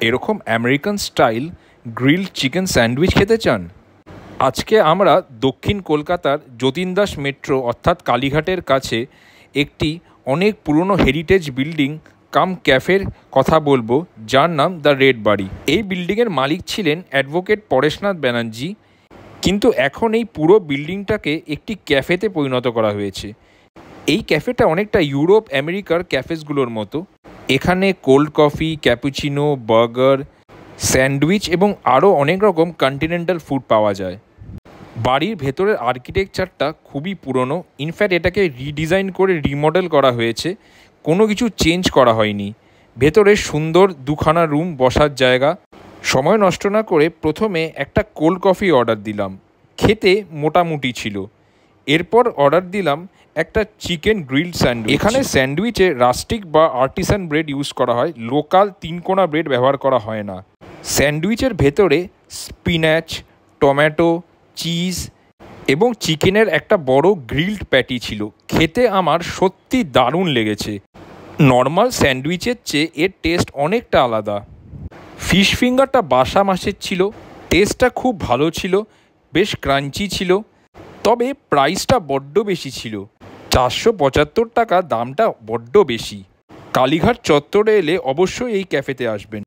এরকম American style grilled chicken sandwich খেতে চান? আজকে আমরা দক্ষিণ কলকাতার যতীন দাস মেট্রো অর্থাৎ কালীঘাটের কাছে একটি অনেক পুরনো হেরিটেজ বিল্ডিং কাম ক্যাফের কথা বলবো, যার নাম দ্য রেড বাড়ি। এই বিল্ডিংয়ের মালিক ছিলেন অ্যাডভোকেট পরেশনাথ ব্যানার্জি, কিন্তু এখন এই পুরো বিল্ডিংটাকে একটি ক্যাফেতে পরিণত করা হয়েছে। এই ক্যাফেটা অনেকটা ইউরোপ আমেরিকার ক্যাফেসগুলোর মতো। এখানে cold coffee, cappuccino, burger, sandwich এবং আরও অনেক রকম কন্টিনেন্টাল ফুড পাওয়া যায়। বাড়ির ভেতরের আর্কিটেকচারটা খুবই পুরনো, ইনফ্যাক্ট এটাকে রিডিজাইন করে রিমডেল করা হয়েছে, কোনো কিছু চেঞ্জ করা হয়নি। ভেতরে সুন্দর দুখানা রুম, বসার জায়গা। সময় নষ্ট না করে প্রথমে একটা কোল্ড কফি অর্ডার দিলাম, খেতে মোটামুটি ছিল। এরপর অর্ডার দিলাম একটা চিকেন গ্রিলড স্যান্ডউইচ। এখানে স্যান্ডউইচে রাস্টিক বা আর্টিসান ব্রেড ইউজ করা হয়, লোকাল তিনকোনা ব্রেড ব্যবহার করা হয় না। স্যান্ডউইচের ভেতরে স্পিনাচ, টমেটো, চিজ এবং চিকেনের একটা বড় গ্রিলড প্যাটি ছিল। খেতে আমার সত্যি দারুণ লেগেছে। নর্মাল স্যান্ডউইচের চেয়ে এর টেস্ট অনেকটা আলাদা। ফিশ ফিঙ্গারটা বাসা মাছের ছিল, টেস্টটা খুব ভালো ছিল, বেশ ক্রাঞ্চি ছিল, তবে প্রাইসটা বড্ড বেশি ছিল। 475 টাকা, দামটা বড্ড বেশি। কালীঘাট চত্বরে এলে অবশ্যই এই ক্যাফেতে আসবেন।